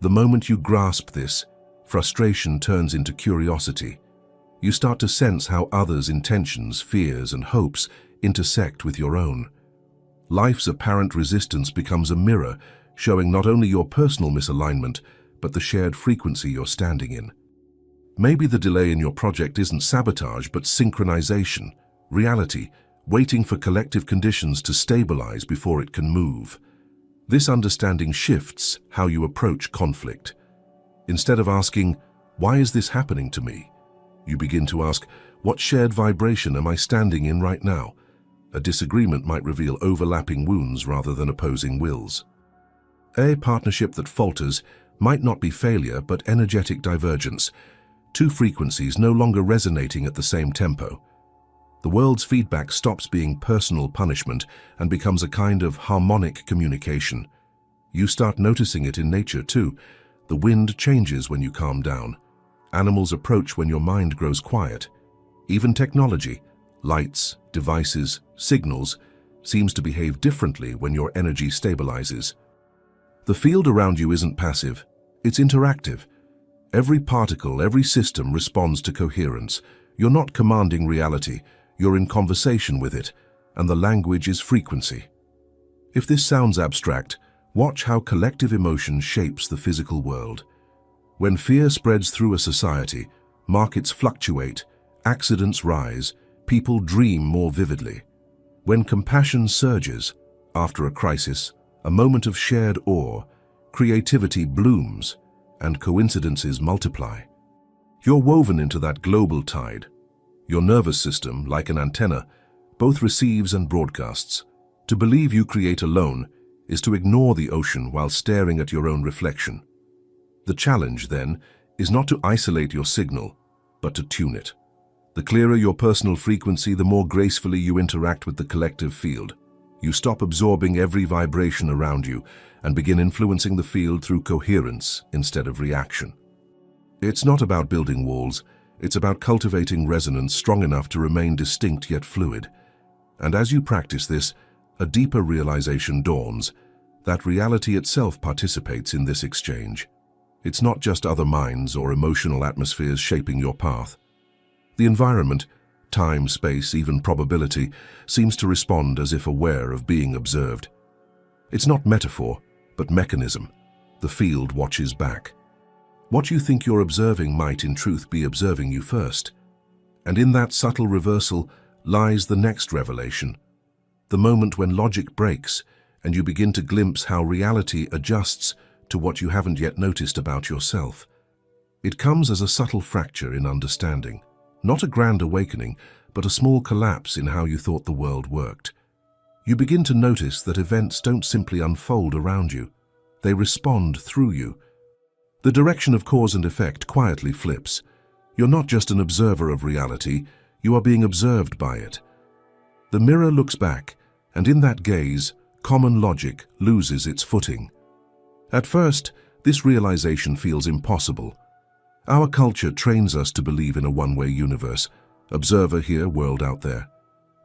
The moment you grasp this, frustration turns into curiosity. You start to sense how others' intentions, fears, and hopes intersect with your own. Life's apparent resistance becomes a mirror, showing not only your personal misalignment, but the shared frequency you're standing in. Maybe the delay in your project isn't sabotage, but synchronization, reality, waiting for collective conditions to stabilize before it can move. This understanding shifts how you approach conflict. Instead of asking, "Why is this happening to me?" you begin to ask, "What shared vibration am I standing in right now?" A disagreement might reveal overlapping wounds rather than opposing wills. A partnership that falters might not be failure, but energetic divergence. Two frequencies no longer resonating at the same tempo. The world's feedback stops being personal punishment and becomes a kind of harmonic communication. You start noticing it in nature too. The wind changes when you calm down. Animals approach when your mind grows quiet. Even technology, lights, devices, signals, seems to behave differently when your energy stabilizes. The field around you isn't passive, it's interactive. Every particle, every system responds to coherence. You're not commanding reality, you're in conversation with it, and the language is frequency. If this sounds abstract, watch how collective emotion shapes the physical world. When fear spreads through a society, markets fluctuate, accidents rise, people dream more vividly. When compassion surges, after a crisis, a moment of shared awe, creativity blooms, and coincidences multiply. You're woven into that global tide. Your nervous system, like an antenna, both receives and broadcasts. To believe you create alone is to ignore the ocean while staring at your own reflection. The challenge, then, is not to isolate your signal, but to tune it. The clearer your personal frequency, the more gracefully you interact with the collective field. You stop absorbing every vibration around you and begin influencing the field through coherence instead of reaction. It's not about building walls, it's about cultivating resonance strong enough to remain distinct yet fluid. And as you practice this, a deeper realization dawns that reality itself participates in this exchange. It's not just other minds or emotional atmospheres shaping your path. The environment, time, space, even probability, seems to respond as if aware of being observed. It's not metaphor, but mechanism. The field watches back. What you think you're observing might in truth be observing you first. And in that subtle reversal lies the next revelation, the moment when logic breaks and you begin to glimpse how reality adjusts to what you haven't yet noticed about yourself. It comes as a subtle fracture in understanding, not a grand awakening, but a small collapse in how you thought the world worked. You begin to notice that events don't simply unfold around you, they respond through you. The direction of cause and effect quietly flips. You're not just an observer of reality, you are being observed by it. The mirror looks back, and in that gaze, common logic loses its footing. At first, this realization feels impossible. Our culture trains us to believe in a one-way universe, observer here, world out there.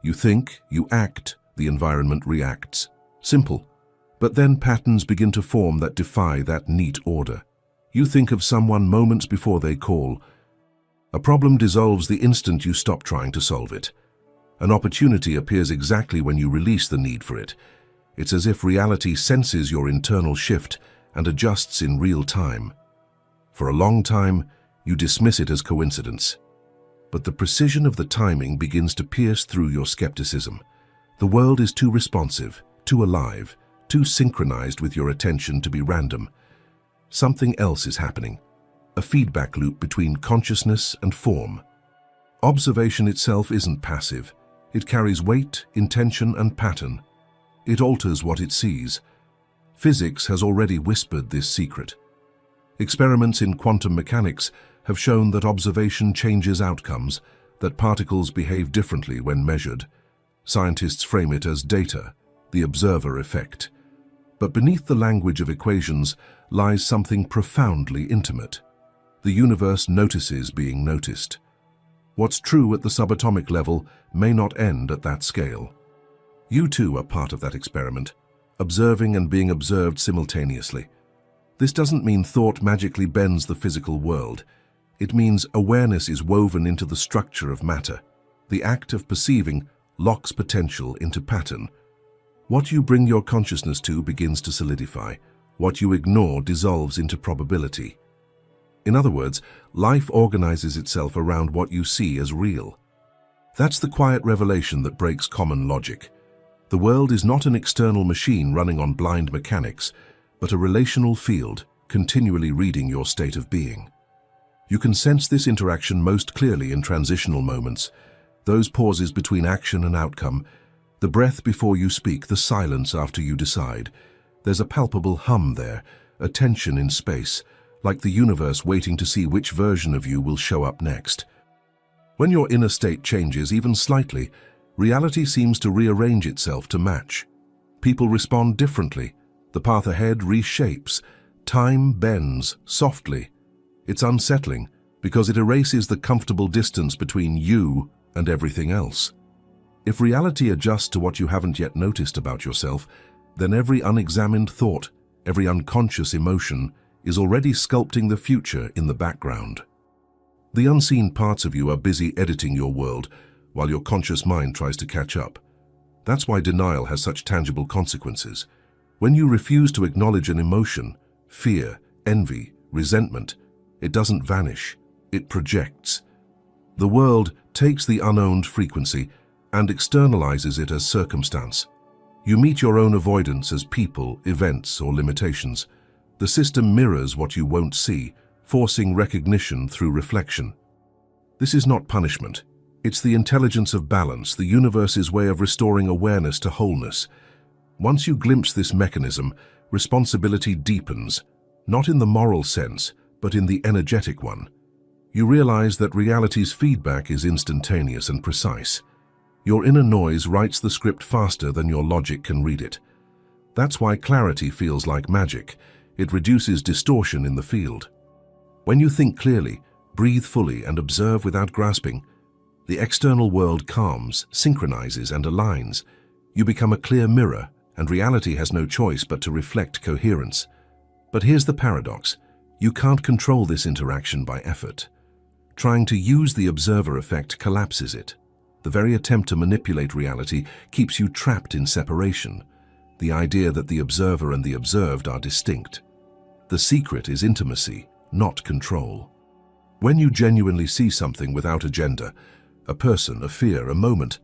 You think, you act, the environment reacts. Simple. But then patterns begin to form that defy that neat order. You think of someone moments before they call. A problem dissolves the instant you stop trying to solve it. An opportunity appears exactly when you release the need for it. It's as if reality senses your internal shift and adjusts in real time. For a long time, you dismiss it as coincidence. But the precision of the timing begins to pierce through your skepticism. The world is too responsive, too alive, too synchronized with your attention to be random. Something else is happening, a feedback loop between consciousness and form. Observation itself isn't passive. It carries weight, intention, and pattern. It alters what it sees. Physics has already whispered this secret. Experiments in quantum mechanics have shown that observation changes outcomes, that particles behave differently when measured. Scientists frame it as data, the observer effect. But beneath the language of equations lies something profoundly intimate. The universe notices being noticed. What's true at the subatomic level may not end at that scale. You too are part of that experiment, observing and being observed simultaneously. This doesn't mean thought magically bends the physical world. It means awareness is woven into the structure of matter. The act of perceiving locks potential into pattern. What you bring your consciousness to begins to solidify. What you ignore dissolves into probability. In other words, life organizes itself around what you see as real. That's the quiet revelation that breaks common logic. The world is not an external machine running on blind mechanics, but a relational field continually reading your state of being. You can sense this interaction most clearly in transitional moments, those pauses between action and outcome, the breath before you speak, the silence after you decide. There's a palpable hum there, a tension in space, like the universe waiting to see which version of you will show up next. When your inner state changes even slightly, reality seems to rearrange itself to match. People respond differently. The path ahead reshapes. Time bends softly. It's unsettling because it erases the comfortable distance between you and everything else. If reality adjusts to what you haven't yet noticed about yourself, then every unexamined thought, every unconscious emotion is already sculpting the future in the background. The unseen parts of you are busy editing your world while your conscious mind tries to catch up. That's why denial has such tangible consequences. When you refuse to acknowledge an emotion, fear, envy, resentment, it doesn't vanish, it projects. The world takes the unowned frequency and externalizes it as circumstance. You meet your own avoidance as people, events, or limitations. The system mirrors what you won't see, forcing recognition through reflection. This is not punishment. It's the intelligence of balance, the universe's way of restoring awareness to wholeness. Once you glimpse this mechanism, responsibility deepens, not in the moral sense, but in the energetic one. You realize that reality's feedback is instantaneous and precise. Your inner noise writes the script faster than your logic can read it. That's why clarity feels like magic. It reduces distortion in the field. When you think clearly, breathe fully, and observe without grasping, the external world calms, synchronizes, and aligns. You become a clear mirror, and reality has no choice but to reflect coherence. But here's the paradox. You can't control this interaction by effort. Trying to use the observer effect collapses it. The very attempt to manipulate reality keeps you trapped in separation, the idea that the observer and the observed are distinct. The secret is intimacy, not control. When you genuinely see something without agenda, a person, a fear, a moment,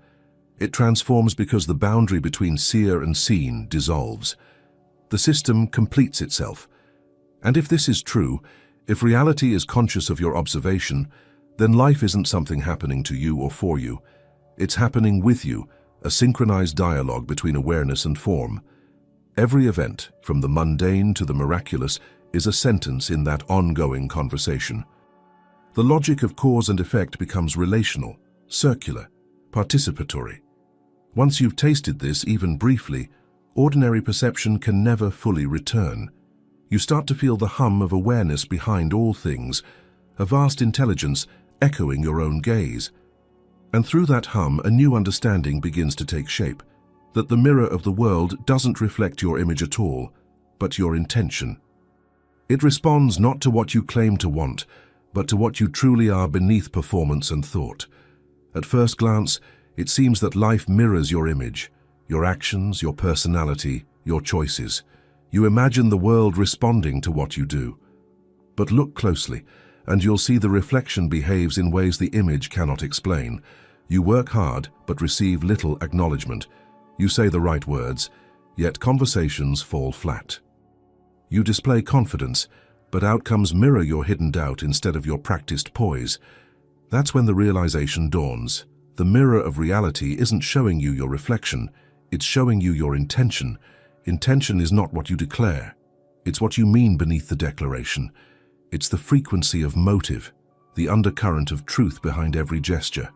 it transforms because the boundary between seer and seen dissolves. The system completes itself. And if this is true, if reality is conscious of your observation, then life isn't something happening to you or for you. It's happening with you, a synchronized dialogue between awareness and form. Every event, from the mundane to the miraculous, is a sentence in that ongoing conversation. The logic of cause and effect becomes relational, circular, participatory. Once you've tasted this, even briefly, ordinary perception can never fully return. You start to feel the hum of awareness behind all things, a vast intelligence echoing your own gaze. And through that hum, a new understanding begins to take shape, that the mirror of the world doesn't reflect your image at all, but your intention. It responds not to what you claim to want, but to what you truly are beneath performance and thought. At first glance, it seems that life mirrors your image, your actions, your personality, your choices. You imagine the world responding to what you do. But look closely, and you'll see the reflection behaves in ways the image cannot explain. You work hard, but receive little acknowledgement. You say the right words, yet conversations fall flat. You display confidence, but outcomes mirror your hidden doubt instead of your practiced poise. That's when the realization dawns. The mirror of reality isn't showing you your reflection, it's showing you your intention. Intention is not what you declare. It's what you mean beneath the declaration. It's the frequency of motive, the undercurrent of truth behind every gesture.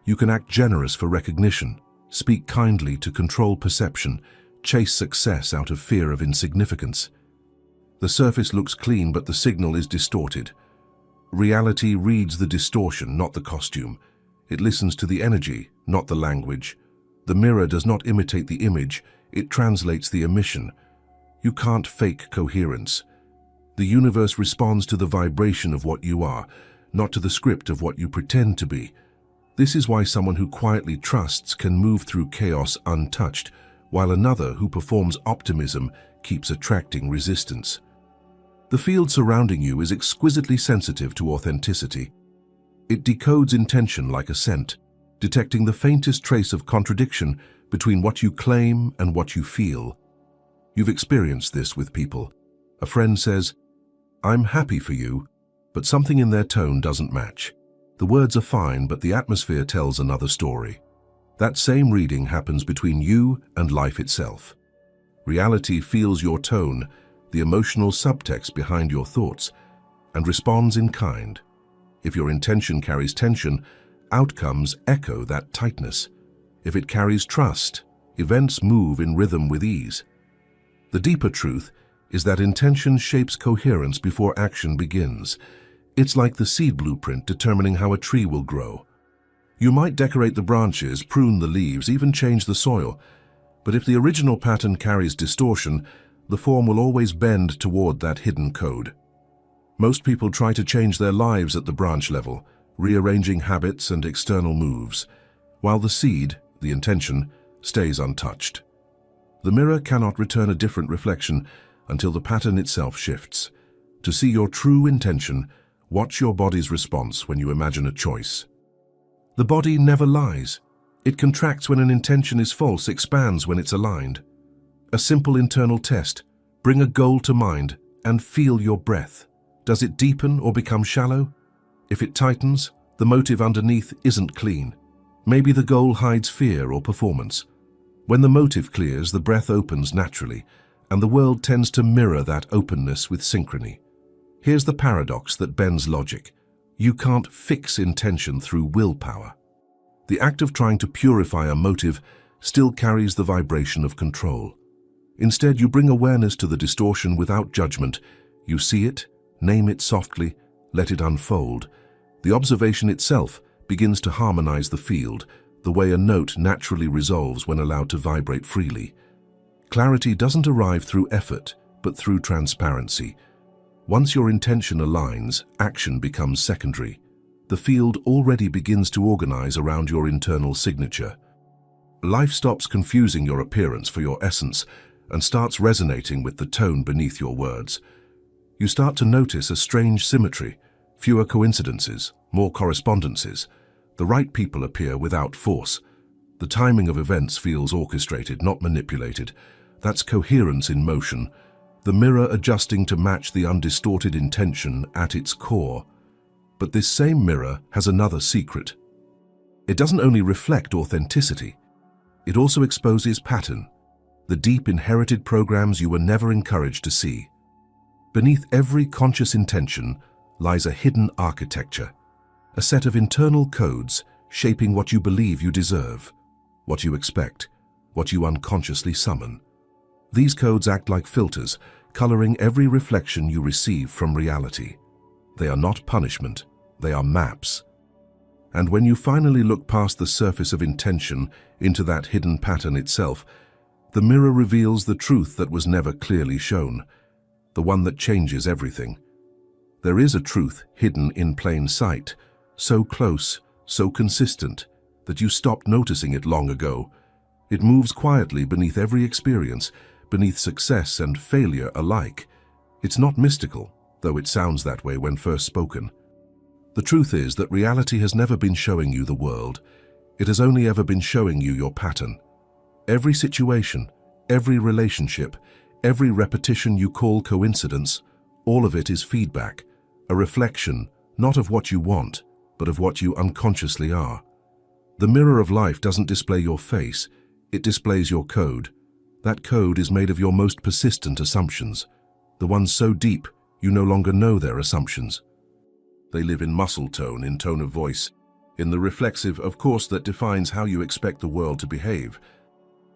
You can act generous for recognition, speak kindly to control perception, chase success out of fear of insignificance. The surface looks clean, but the signal is distorted. Reality reads the distortion, not the costume. It listens to the energy, not the language. The mirror does not imitate the image, it translates the emission. You can't fake coherence. The universe responds to the vibration of what you are, not to the script of what you pretend to be. This is why someone who quietly trusts can move through chaos untouched, while another who performs optimism keeps attracting resistance. The field surrounding you is exquisitely sensitive to authenticity. It decodes intention like a scent, detecting the faintest trace of contradiction between what you claim and what you feel. You've experienced this with people. A friend says, "I'm happy for you," but something in their tone doesn't match. The words are fine, but the atmosphere tells another story. That same reading happens between you and life itself. Reality feels your tone, the emotional subtext behind your thoughts, and responds in kind. If your intention carries tension, outcomes echo that tightness. If it carries trust, events move in rhythm with ease. The deeper truth is that intention shapes coherence before action begins. It's like the seed blueprint determining how a tree will grow. You might decorate the branches, prune the leaves, even change the soil, but if the original pattern carries distortion, the form will always bend toward that hidden code. Most people try to change their lives at the branch level, rearranging habits and external moves, while the seed, the intention, stays untouched. The mirror cannot return a different reflection until the pattern itself shifts. To see your true intention, watch your body's response when you imagine a choice. The body never lies. It contracts when an intention is false, expands when it's aligned. A simple internal test: bring a goal to mind and feel your breath. Does it deepen or become shallow? If it tightens, the motive underneath isn't clean. Maybe the goal hides fear or performance. When the motive clears, the breath opens naturally, and the world tends to mirror that openness with synchrony. Here's the paradox that bends logic. You can't fix intention through willpower. The act of trying to purify a motive still carries the vibration of control. Instead, you bring awareness to the distortion without judgment. You see it, name it softly, let it unfold. The observation itself begins to harmonize the field, the way a note naturally resolves when allowed to vibrate freely. Clarity doesn't arrive through effort, but through transparency. Once your intention aligns, action becomes secondary. The field already begins to organize around your internal signature. Life stops confusing your appearance for your essence and starts resonating with the tone beneath your words. You start to notice a strange symmetry, fewer coincidences, more correspondences. The right people appear without force. The timing of events feels orchestrated, not manipulated. That's coherence in motion, the mirror adjusting to match the undistorted intention at its core. But this same mirror has another secret. It doesn't only reflect authenticity, it also exposes pattern, the deep inherited programs you were never encouraged to see. Beneath every conscious intention lies a hidden architecture, a set of internal codes shaping what you believe you deserve, what you expect, what you unconsciously summon. These codes act like filters, coloring every reflection you receive from reality. They are not punishment, they are maps. And when you finally look past the surface of intention into that hidden pattern itself, the mirror reveals the truth that was never clearly shown, the one that changes everything. There is a truth hidden in plain sight, so close, so consistent, that you stopped noticing it long ago. It moves quietly beneath every experience, beneath success and failure alike. It's not mystical, though it sounds that way when first spoken. The truth is that reality has never been showing you the world. It has only ever been showing you your pattern. Every situation, every relationship, every repetition you call coincidence, all of it is feedback, a reflection, not of what you want, but of what you unconsciously are. The mirror of life doesn't display your face, it displays your code. That code is made of your most persistent assumptions, the ones so deep you no longer know they're assumptions. They live in muscle tone, in tone of voice, in the reflexive, of course, that defines how you expect the world to behave.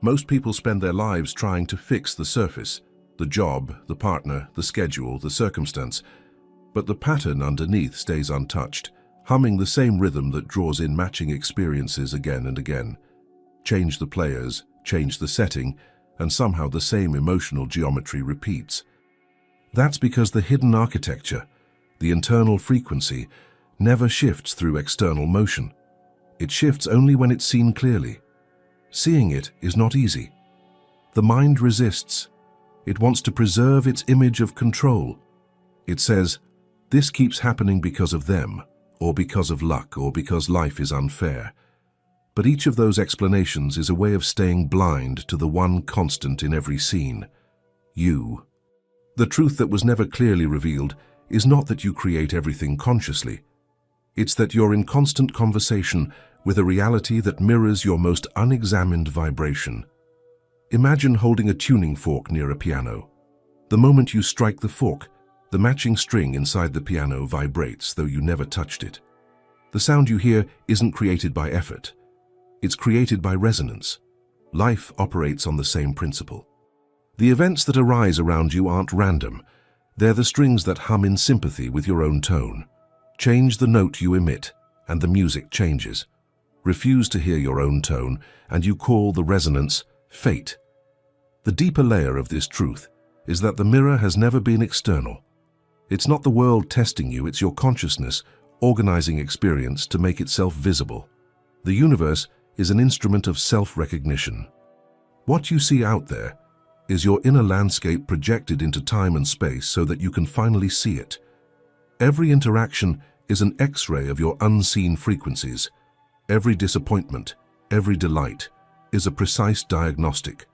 Most people spend their lives trying to fix the surface, the job, the partner, the schedule, the circumstance, but the pattern underneath stays untouched, humming the same rhythm that draws in matching experiences again and again. Change the players, change the setting, and somehow the same emotional geometry repeats. That's because the hidden architecture, the internal frequency, never shifts through external motion. It shifts only when it's seen clearly. Seeing it is not easy. The mind resists. It wants to preserve its image of control. It says, this keeps happening because of them, or because of luck, or because life is unfair. But each of those explanations is a way of staying blind to the one constant in every scene: you. The truth that was never clearly revealed is not that you create everything consciously. It's that you're in constant conversation with a reality that mirrors your most unexamined vibration. Imagine holding a tuning fork near a piano. The moment you strike the fork, the matching string inside the piano vibrates, though you never touched it. The sound you hear isn't created by effort. It's created by resonance. Life operates on the same principle. The events that arise around you aren't random. They're the strings that hum in sympathy with your own tone. Change the note you emit, and the music changes. Refuse to hear your own tone, and you call the resonance fate. The deeper layer of this truth is that the mirror has never been external. It's not the world testing you, it's your consciousness organizing experience to make itself visible. The universe is an instrument of self-recognition. What you see out there is your inner landscape projected into time and space so that you can finally see it. Every interaction is an X-ray of your unseen frequencies. Every disappointment, every delight, is a precise diagnostic,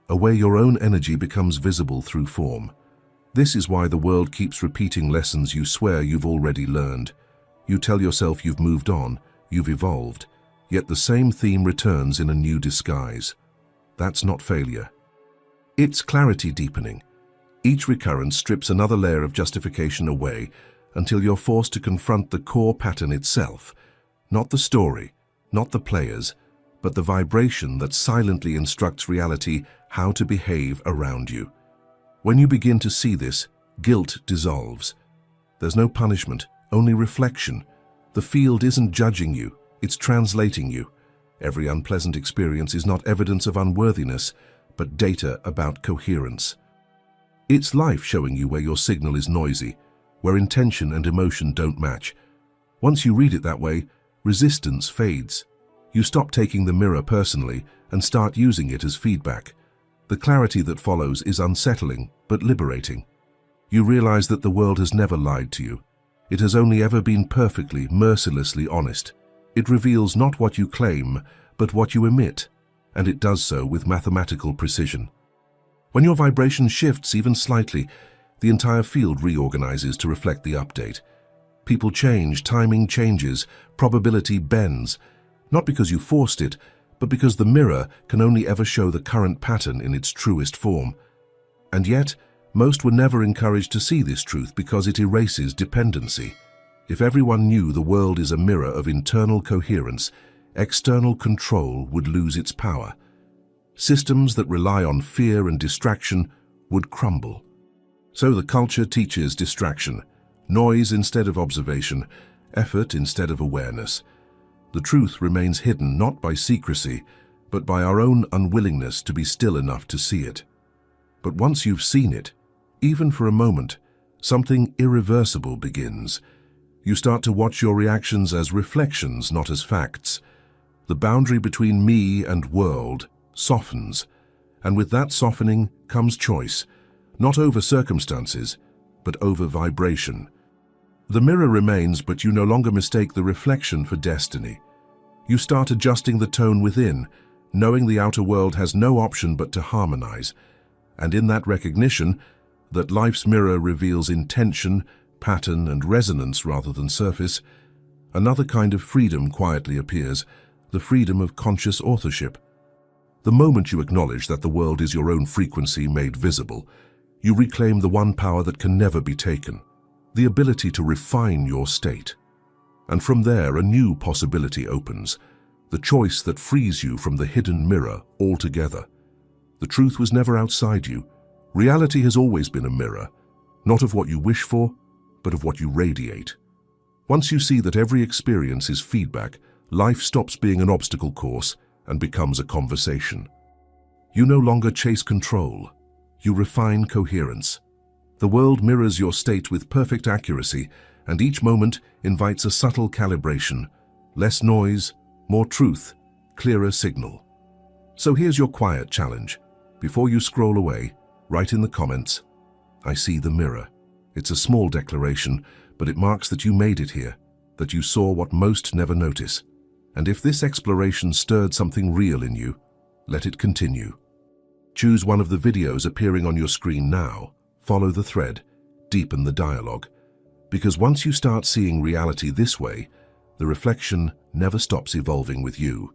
a way your own energy becomes visible through form. This is why the world keeps repeating lessons you swear you've already learned. You tell yourself you've moved on, you've evolved, yet the same theme returns in a new disguise. That's not failure. It's clarity deepening. Each recurrence strips another layer of justification away until you're forced to confront the core pattern itself, not the story, not the players, but the vibration that silently instructs reality how to behave around you. When you begin to see this, guilt dissolves. There's no punishment, only reflection. The field isn't judging you, it's translating you. Every unpleasant experience is not evidence of unworthiness, but data about coherence. It's life showing you where your signal is noisy, where intention and emotion don't match. Once you read it that way, resistance fades. You stop taking the mirror personally and start using it as feedback. The clarity that follows is unsettling, but liberating. You realize that the world has never lied to you. It has only ever been perfectly, mercilessly honest. It reveals not what you claim, but what you emit, and it does so with mathematical precision. When your vibration shifts even slightly, the entire field reorganizes to reflect the update. People change, timing changes, probability bends, not because you forced it, but because the mirror can only ever show the current pattern in its truest form. And yet, most were never encouraged to see this truth because it erases dependency. If everyone knew the world is a mirror of internal coherence, external control would lose its power. Systems that rely on fear and distraction would crumble. So the culture teaches distraction, noise instead of observation, effort instead of awareness. The truth remains hidden not by secrecy, but by our own unwillingness to be still enough to see it. But once you've seen it, even for a moment, something irreversible begins. You start to watch your reactions as reflections, not as facts. The boundary between me and world softens, and with that softening comes choice, not over circumstances, but over vibration. The mirror remains, but you no longer mistake the reflection for destiny. You start adjusting the tone within, knowing the outer world has no option but to harmonize. And in that recognition, that life's mirror reveals intention, pattern, and resonance rather than surface, another kind of freedom quietly appears, the freedom of conscious authorship. The moment you acknowledge that the world is your own frequency made visible, you reclaim the one power that can never be taken, the ability to refine your state. And from there, a new possibility opens, the choice that frees you from the hidden mirror altogether. The truth was never outside you. Reality has always been a mirror, not of what you wish for, but of what you radiate. Once you see that every experience is feedback, life stops being an obstacle course and becomes a conversation. You no longer chase control. You refine coherence. The world mirrors your state with perfect accuracy, and each moment invites a subtle calibration. Less noise, more truth, clearer signal. So here's your quiet challenge. Before you scroll away, write in the comments, "I see the mirror." It's a small declaration, but it marks that you made it here, that you saw what most never notice. And if this exploration stirred something real in you, let it continue. Choose one of the videos appearing on your screen now, follow the thread, deepen the dialogue. Because once you start seeing reality this way, the reflection never stops evolving with you.